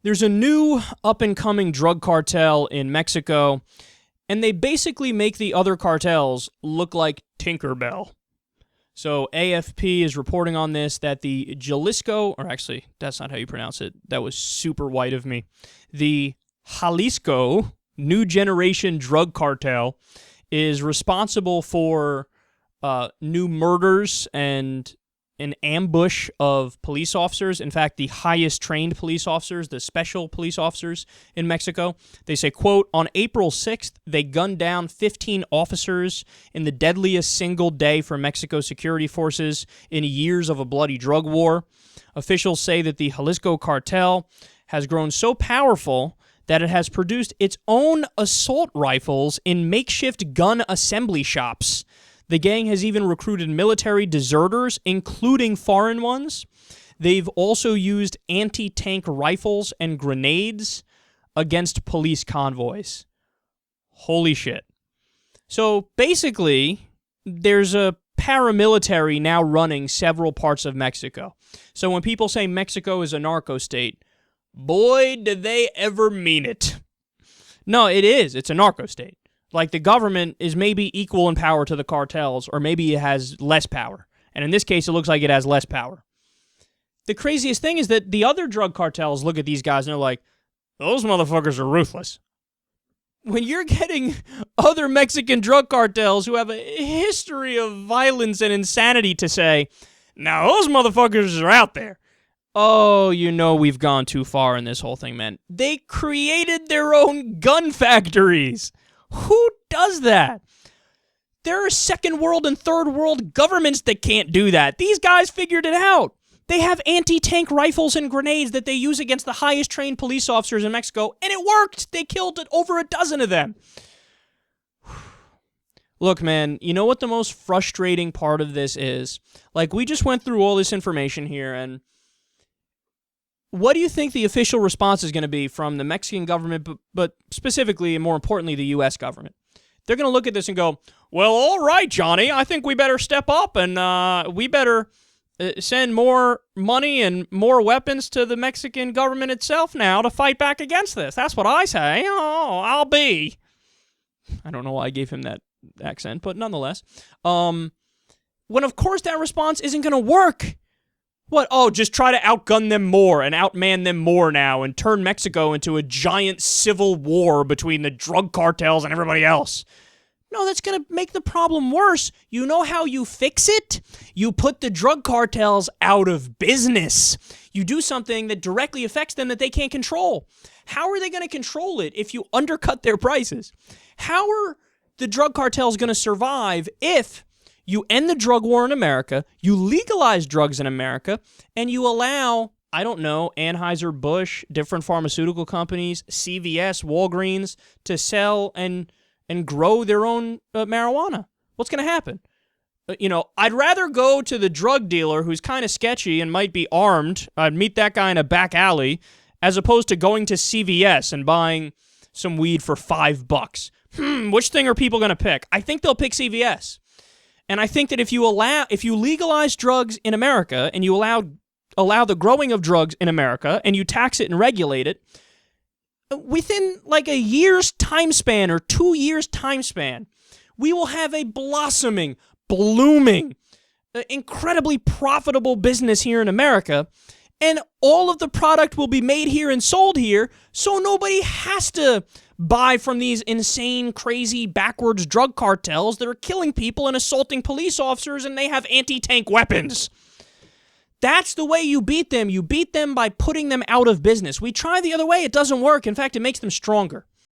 There's a new up-and-coming drug cartel in Mexico, and they basically make the other cartels look like Tinkerbell. So AFP is reporting on this, that the Jalisco, or actually, that's not how you pronounce it. That was super white of me. The Jalisco New Generation Drug Cartel is responsible for new murders and an ambush of police officers. In fact, the highest trained police officers, the special police officers in Mexico, they say, quote, on April 6th, they gunned down 15 officers in the deadliest single day for Mexico security forces in years of a bloody drug war. Officials say that the Jalisco cartel has grown so powerful that it has produced its own assault rifles in makeshift gun assembly shops. The gang has even recruited military deserters, including foreign ones. They've also used anti-tank rifles and grenades against police convoys. Holy shit. So basically, there's a paramilitary now running several parts of Mexico. So when people say Mexico is a narco state, boy, did they ever mean it. No, it is. It's a narco state. Like, the government is maybe equal in power to the cartels, or maybe it has less power. And in this case, it looks like it has less power. The craziest thing is that the other drug cartels look at these guys and they're like, those motherfuckers are ruthless. When you're getting other Mexican drug cartels who have a history of violence and insanity to say, now those motherfuckers are out there. Oh, you know we've gone too far in this whole thing, man. They created their own gun factories. Who does that? There are second world and third world governments that can't do that. These guys figured it out. They have anti-tank rifles and grenades that they use against the highest trained police officers in Mexico, and it worked. They killed over a dozen of them. Look, man, you know what the most frustrating part of this is? Like, we just went through all this information here, and what do you think the official response is going to be from the Mexican government, but specifically and more importantly, the U.S. government? They're going to look at this and go, well, all right, Johnny, I think we better step up and we better send more money and more weapons to the Mexican government itself now to fight back against this. That's what I say. Oh, I'll be. I don't know why I gave him that accent, but nonetheless. When, of course, that response isn't going to work. What? Oh, just try to outgun them more and outman them more now and turn Mexico into a giant civil war between the drug cartels and everybody else. No, that's going to make the problem worse. You know how you fix it? You put the drug cartels out of business. You do something that directly affects them that they can't control. How are they going to control it if you undercut their prices? How are the drug cartels going to survive if you end the drug war in America, you legalize drugs in America, and you allow, I don't know, Anheuser-Busch, different pharmaceutical companies, CVS, Walgreens, to sell and grow their own marijuana? What's going to happen? I'd rather go to the drug dealer who's kind of sketchy and might be armed. I'd meet that guy in a back alley, as opposed to going to CVS and buying some weed for $5. Which thing are people going to pick? I think they'll pick CVS. And I think that if you legalize drugs in America and you allow the growing of drugs in America and you tax it and regulate it, within like a year's time span or 2 years' time span, we will have a blossoming, blooming, incredibly profitable business here in America, and all of the product will be made here and sold here, so nobody has to buy from these insane, crazy, backwards drug cartels that are killing people and assaulting police officers, and they have anti-tank weapons. That's the way you beat them. You beat them by putting them out of business. We try the other way. It doesn't work. In fact, it makes them stronger.